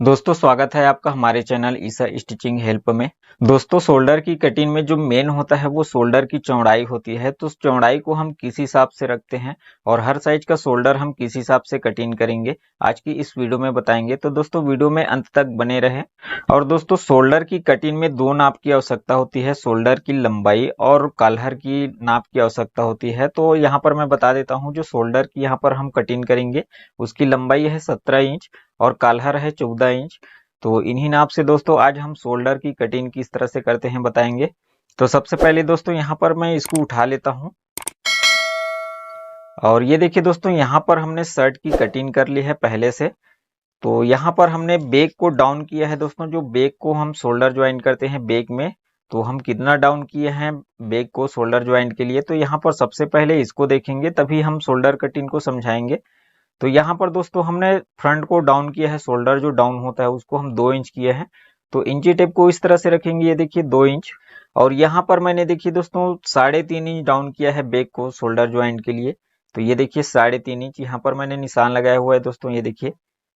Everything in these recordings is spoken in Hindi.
दोस्तों स्वागत है आपका हमारे चैनल ईसा स्टिचिंग हेल्प में। दोस्तों शोल्डर की कटिंग में जो मेन होता है वो शोल्डर की चौड़ाई होती है। तो उस चौड़ाई को हम किस हिसाब से रखते हैं और हर साइज का शोल्डर हम किस हिसाब से कटिंग करेंगे आज की इस वीडियो में बताएंगे। तो दोस्तों वीडियो में अंत तक बने रहें। और दोस्तों शोल्डर की कटिंग में दो नाप की आवश्यकता होती है, शोल्डर की लंबाई और काल्हर की नाप की आवश्यकता होती है। तो यहाँ पर मैं बता देता हूँ, जो शोल्डर की यहाँ पर हम कटिंग करेंगे उसकी लंबाई है 17 इंच और काल्हर है 14 इंच। तो इन्हीं नाप से दोस्तों आज हम शोल्डर की कटिंग किस तरह से करते हैं बताएंगे। तो सबसे पहले दोस्तों यहाँ पर मैं इसको उठा लेता हूँ और ये देखिए दोस्तों यहाँ पर हमने शर्ट की कटिंग कर ली है पहले से। तो यहाँ पर हमने बैक को डाउन किया है दोस्तों, जो बैक को हम शोल्डर ज्वाइन करते हैं बैक में, तो हम कितना डाउन किए हैं बैक को शोल्डर ज्वाइंट के लिए। तो यहाँ पर सबसे पहले इसको देखेंगे तभी हम शोल्डर कटिंग को समझाएंगे। तो यहाँ पर दोस्तों हमने फ्रंट को डाउन किया है, शोल्डर जो डाउन होता है उसको हम 2 इंच किए हैं। तो इंची टेप को इस तरह से रखेंगे, ये देखिए 2 इंच। और यहाँ पर मैंने देखिए दोस्तों 3.5 इंच डाउन किया है बैक को शोल्डर ज्वाइंट के लिए। तो ये देखिए 3.5 इंच यहाँ पर मैंने निशान लगाया हुआ है दोस्तों, ये देखिए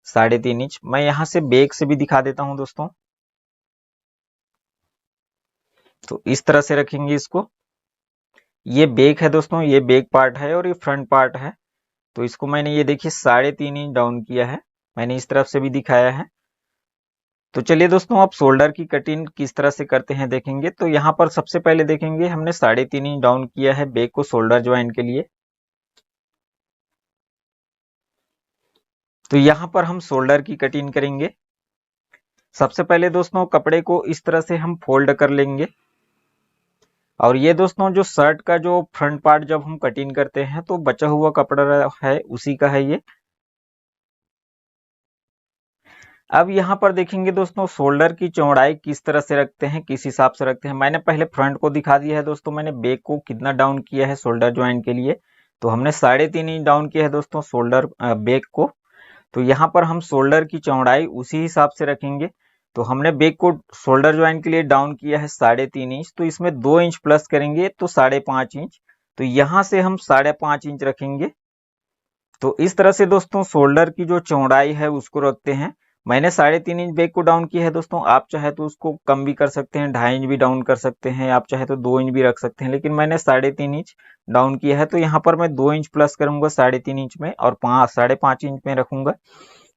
3.5 इंच। मैं यहाँ से बैक से भी दिखा देता हूँ दोस्तों। तो इस तरह से रखेंगे इसको। ये बैक है दोस्तों, ये बैक पार्ट है और ये फ्रंट पार्ट है। तो इसको मैंने ये देखिए 3.5 इंच डाउन किया है, मैंने इस तरफ से भी दिखाया है। तो चलिए दोस्तों आप शोल्डर की कटिंग किस तरह से करते हैं देखेंगे। तो यहाँ पर सबसे पहले देखेंगे हमने 3.5 इंच डाउन किया है बैक को शोल्डर ज्वाइंट के लिए। तो यहाँ पर हम शोल्डर की कटिंग करेंगे। सबसे पहले दोस्तों कपड़े को इस तरह से हम फोल्ड कर लेंगे। और ये दोस्तों जो शर्ट का जो फ्रंट पार्ट जब हम कटिंग करते हैं तो बचा हुआ कपड़ा है उसी का है ये। अब यहाँ पर देखेंगे दोस्तों शोल्डर की चौड़ाई किस तरह से रखते हैं, किस हिसाब से रखते हैं। मैंने पहले फ्रंट को दिखा दिया है दोस्तों, मैंने बैक को कितना डाउन किया है शोल्डर ज्वाइंट के लिए। तो हमने 3.5 इंच डाउन किया है दोस्तों शोल्डर बैक को। तो यहाँ पर हम शोल्डर की चौड़ाई उसी हिसाब से रखेंगे। तो हमने बैक को शोल्डर ज्वाइंट के लिए डाउन किया है 3.5 इंच, तो इसमें 2 इंच प्लस करेंगे तो 5.5 इंच। तो यहाँ से हम 5.5 इंच रखेंगे। तो इस तरह से दोस्तों शोल्डर की जो चौड़ाई है उसको रखते हैं। मैंने 3.5 इंच बैक को डाउन किया है दोस्तों, आप चाहे तो उसको कम भी कर सकते हैं, 2.5 इंच भी डाउन कर सकते हैं, आप चाहे तो 2 इंच भी रख सकते हैं, लेकिन मैंने 3.5 इंच डाउन किया है। तो यहाँ पर मैं 2 इंच प्लस करूंगा 3.5 इंच में और 5.5 इंच में रखूंगा।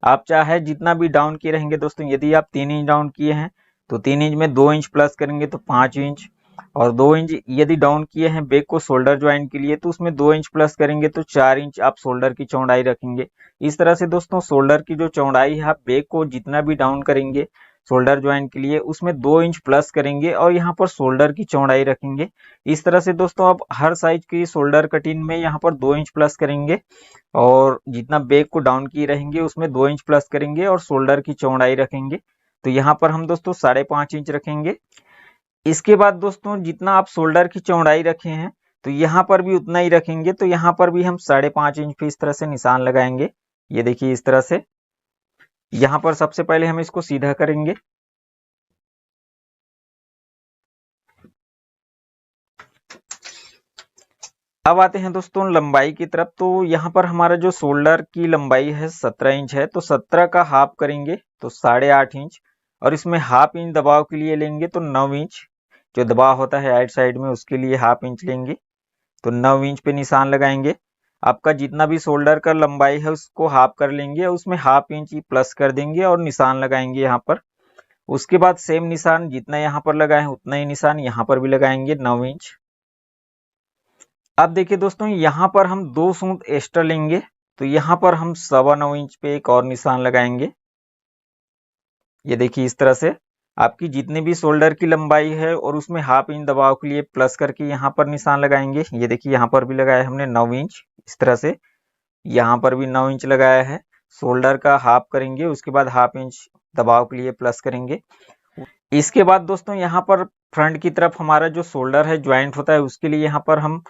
आप चाहे जितना भी डाउन किए रहेंगे दोस्तों, यदि आप 3 इंच डाउन किए हैं तो 3 इंच में 2 इंच प्लस करेंगे तो 5 इंच, और 2 इंच यदि डाउन किए हैं बैक को शोल्डर ज्वाइंट के लिए तो उसमें 2 इंच प्लस करेंगे तो 4 इंच आप शोल्डर की चौड़ाई रखेंगे। इस तरह से दोस्तों शोल्डर की जो चौड़ाई है आप बैक को जितना भी डाउन करेंगे शोल्डर ज्वाइंट के लिए उसमें 2 इंच प्लस करेंगे और यहाँ पर शोल्डर की चौड़ाई रखेंगे। इस तरह से दोस्तों आप हर साइज की शोल्डर कटिंग में यहाँ पर 2 इंच प्लस करेंगे और जितना बैक को डाउन किए रहेंगे उसमें 2 इंच प्लस करेंगे और शोल्डर की चौड़ाई रखेंगे। तो यहाँ पर हम दोस्तों 5.5 इंच रखेंगे। इसके बाद दोस्तों जितना आप शोल्डर की चौड़ाई रखे हैं तो यहाँ पर भी उतना ही रखेंगे। तो यहाँ पर भी हम 5.5 इंच पे इस तरह से निशान लगाएंगे, ये देखिए इस तरह से। यहाँ पर सबसे पहले हम इसको सीधा करेंगे। अब आते हैं दोस्तों लंबाई की तरफ। तो यहाँ पर हमारा जो शोल्डर की लंबाई है 17 इंच है, तो 17 का हाफ करेंगे तो 8.5 इंच, और इसमें हाफ इंच दबाव के लिए लेंगे तो 9 इंच, जो दबाव होता है राइट साइड में उसके लिए हाफ इंच लेंगे। तो 9 इंच पे निशान लगाएंगे। आपका जितना भी शोल्डर का लंबाई है उसको हाफ कर लेंगे और उसमें हाफ इंच ही प्लस कर देंगे और निशान लगाएंगे यहाँ पर। उसके बाद सेम निशान जितना यहाँ पर लगाए हैं उतना ही निशान यहाँ पर भी लगाएंगे 9 इंच। अब देखिए दोस्तों यहाँ पर हम 2 सूत एक्स्ट्रा लेंगे, तो यहाँ पर हम 9.25 इंच पे एक और निशान लगाएंगे। ये देखिए इस तरह से आपकी जितनी भी शोल्डर की लंबाई है और उसमें हाफ इंच दबाव के लिए प्लस करके यहाँ पर निशान लगाएंगे। ये देखिए यहाँ पर भी लगाया हमने 9 इंच इस तरह से, यहाँ पर भी 9 इंच लगाया है। शोल्डर का हाफ करेंगे, उसके बाद हाफ इंच दबाव के लिए प्लस करेंगे। इसके बाद दोस्तों यहाँ पर फ्रंट की तरफ हमारा जो शोल्डर है ज्वाइंट होता है उसके लिए यहाँ पर हम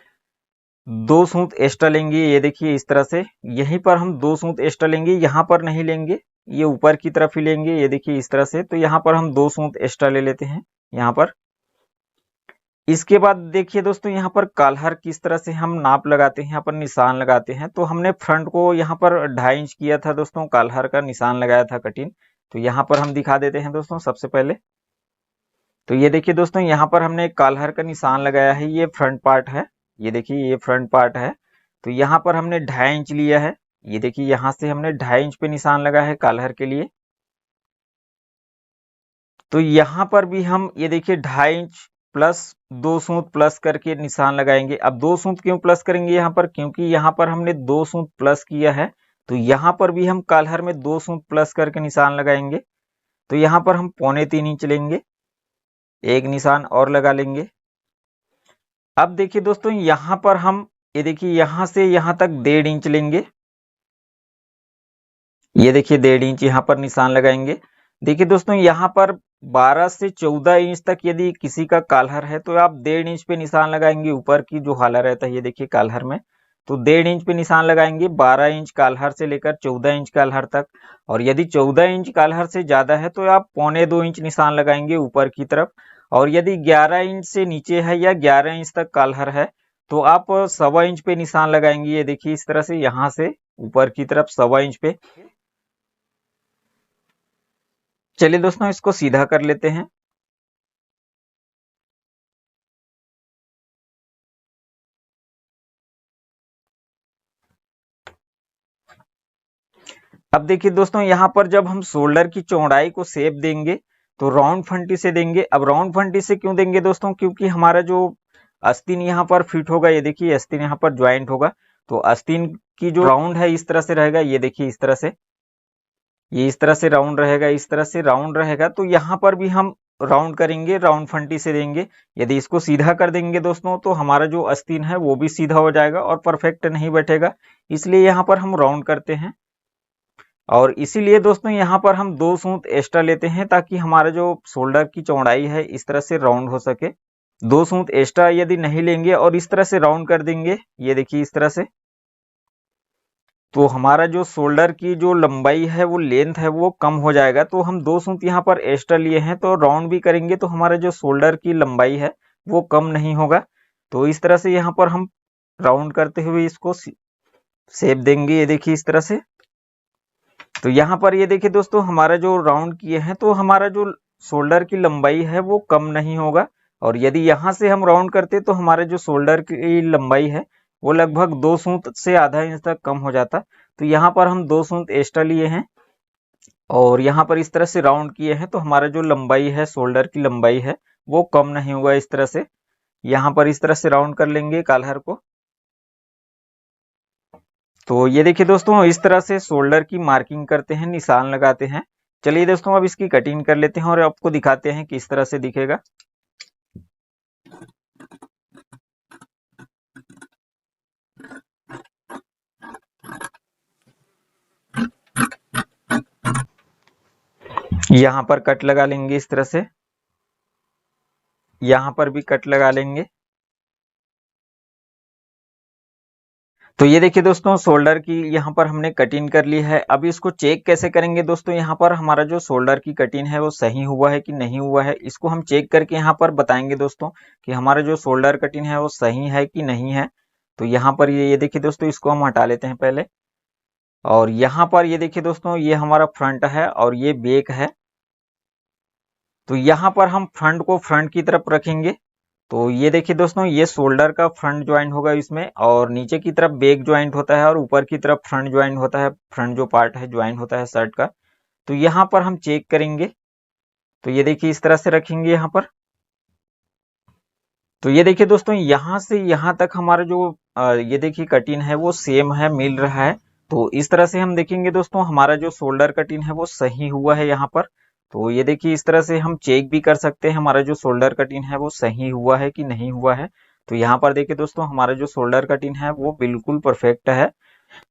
2 सूत एक्स्ट्रा लेंगे। ये देखिए इस तरह से यहीं पर हम 2 सूत एक्स्ट्रा लेंगे, यहाँ पर नहीं लेंगे, ये ऊपर की तरफ ही लेंगे। ये देखिए इस तरह से, तो यहाँ पर हम 2 सूत एक्स्ट्रा ले लेते हैं यहाँ पर। इसके बाद देखिए दोस्तों यहाँ पर काल्हर किस तरह से हम नाप लगाते हैं, यहाँ पर निशान लगाते हैं। तो हमने फ्रंट को यहाँ पर 2.5 इंच किया था दोस्तों, काल्हर का निशान लगाया था कटिंग। तो यहाँ पर हम दिखा देते हैं दोस्तों सबसे पहले। तो ये देखिए दोस्तों, यहाँ पर हमने एक कॉलर का निशान लगाया है, ये फ्रंट पार्ट है, ये देखिए ये फ्रंट पार्ट है। तो यहाँ पर हमने 2.5 इंच लिया है, ये देखिए यहाँ से हमने 2.5 इंच पे निशान लगा है कॉलर के लिए। तो यहाँ पर भी हम ये देखिए 2.5 इंच प्लस 2 सूत प्लस करके निशान लगाएंगे। अब 2 सूत क्यों प्लस करेंगे यहाँ पर, क्योंकि यहाँ पर हमने 2 सूत प्लस किया है, तो यहाँ पर भी हम कॉलर में 2 सूत प्लस करके निशान लगाएंगे। तो यहाँ पर हम 3.25 इंच लेंगे, एक निशान और लगा लेंगे। अब देखिए दोस्तों, यहाँ पर हम ये देखिए यहाँ से यहाँ तक 1.5 इंच लेंगे, ये देखिए 1.5 इंच यहाँ पर निशान लगाएंगे। देखिए दोस्तों, यहाँ पर 12 से 14 इंच तक यदि किसी का कॉलर है तो आप 1.5 इंच पे निशान लगाएंगे। ऊपर की जो हाला रहता है ये देखिए कॉलर में, तो 1.5 इंच पे निशान लगाएंगे। 12 इंच कॉलर से लेकर 14 इंच कॉलर तक, और यदि 14 इंच कॉलर से ज्यादा है तो आप 1.25 इंच निशान लगाएंगे ऊपर की तरफ। और यदि 11 इंच से नीचे है या 11 इंच तक कॉलर है तो आप 1.25 इंच पे निशान लगाएंगे। ये देखिए इस तरह से यहाँ से ऊपर की तरफ 1.25 इंच पे। चलिए दोस्तों, इसको सीधा कर लेते हैं। अब देखिए दोस्तों, यहाँ पर जब हम शोल्डर की चौड़ाई को शेप देंगे तो राउंड फंटी से देंगे। अब राउंड फंटी से क्यों देंगे दोस्तों, क्योंकि हमारा जो आस्तीन यहाँ पर फिट होगा, ये देखिए आस्तीन यहाँ पर ज्वाइंट होगा, तो आस्तीन की जो राउंड है इस तरह से रहेगा, ये देखिए इस तरह से, ये इस तरह से राउंड रहेगा, इस तरह से राउंड रहेगा। तो यहाँ पर भी हम राउंड करेंगे, राउंड फंटी से देंगे। यदि इसको सीधा कर देंगे दोस्तों तो हमारा जो आस्तीन है वो भी सीधा हो जाएगा और परफेक्ट नहीं बैठेगा, इसलिए यहाँ पर हम राउंड करते हैं। और इसीलिए दोस्तों यहाँ पर हम 2 सूत एक्स्ट्रा लेते हैं ताकि हमारा जो शोल्डर की चौड़ाई है इस तरह से राउंड हो सके। 2 सूत एक्स्ट्रा यदि नहीं लेंगे और इस तरह से राउंड कर देंगे, ये देखिए इस तरह से, तो हमारा जो शोल्डर की जो लंबाई है वो लेंथ है वो कम हो जाएगा। तो हम 2 सूत यहाँ पर एक्स्ट्रा लिए हैं, तो राउंड भी करेंगे तो हमारा जो शोल्डर की लंबाई है वो कम नहीं होगा। तो इस तरह से यहाँ पर हम राउंड करते हुए इसको शेप देंगे, ये देखिए इस तरह से। तो यहाँ पर ये देखिए दोस्तों, हमारा जो राउंड किए हैं तो हमारा जो शोल्डर की लंबाई है वो कम नहीं होगा। और यदि यहाँ से हम राउंड करते तो हमारे जो शोल्डर की लंबाई है वो लगभग 2 सूत से आधा इंच तक कम हो जाता। तो यहाँ पर हम 2 सूत एक्स्ट्रा लिए हैं और यहाँ पर इस तरह से राउंड किए हैं, तो हमारा जो लंबाई है, शोल्डर की लंबाई है वो कम नहीं होगा। इस तरह से यहाँ पर इस तरह से राउंड कर लेंगे कॉलर को। तो ये देखिए दोस्तों, इस तरह से शोल्डर की मार्किंग करते हैं, निशान लगाते हैं। चलिए दोस्तों, अब इसकी कटिंग कर लेते हैं और आपको दिखाते हैं किस तरह से दिखेगा। यहाँ पर कट लगा लेंगे इस तरह से, यहाँ पर भी कट लगा लेंगे। तो ये देखिए दोस्तों, शोल्डर की यहाँ पर हमने कटिंग कर ली है। अब इसको चेक कैसे करेंगे दोस्तों, यहाँ पर हमारा जो शोल्डर की कटिंग है वो सही हुआ है कि नहीं हुआ है, इसको हम चेक करके यहाँ पर बताएंगे दोस्तों कि हमारा जो शोल्डर कटिंग है वो सही है कि नहीं है। तो यहाँ पर ये देखिए दोस्तों, इसको हम हटा लेते हैं पहले। और यहाँ पर ये देखिए दोस्तों, ये हमारा फ्रंट है और ये बैक है। तो यहाँ पर हम फ्रंट को फ्रंट की तरफ रखेंगे। तो ये देखिए दोस्तों, ये शोल्डर का फ्रंट ज्वाइंट होगा इसमें, और नीचे की तरफ बैक ज्वाइंट होता है और ऊपर की तरफ फ्रंट ज्वाइंट होता है, फ्रंट जो पार्ट है ज्वाइंट होता है शर्ट का। तो यहाँ पर हम चेक करेंगे। तो ये देखिए इस तरह से रखेंगे यहाँ पर। तो ये देखिए दोस्तों, यहाँ से यहाँ तक हमारा जो ये देखिए कटिंग है वो सेम है, मिल रहा है। तो इस तरह से हम देखेंगे दोस्तों, हमारा जो शोल्डर कटिंग है वो सही हुआ है यहाँ पर। तो ये देखिए इस तरह से हम चेक भी कर सकते हैं हमारा जो शोल्डर कटिंग है वो सही हुआ है कि नहीं हुआ है। तो यहाँ पर देखिए दोस्तों, हमारा जो शोल्डर कटिंग है वो बिल्कुल परफेक्ट है।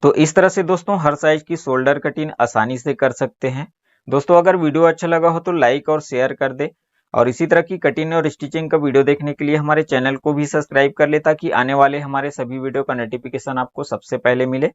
तो इस तरह से दोस्तों हर साइज की शोल्डर कटिंग आसानी से कर सकते हैं। दोस्तों अगर वीडियो अच्छा लगा हो तो लाइक और शेयर कर दे, और इसी तरह की कटिंग और स्टिचिंग का वीडियो देखने के लिए हमारे चैनल को भी सब्सक्राइब कर ले ताकि आने वाले हमारे सभी वीडियो का नोटिफिकेशन आपको सबसे पहले मिले।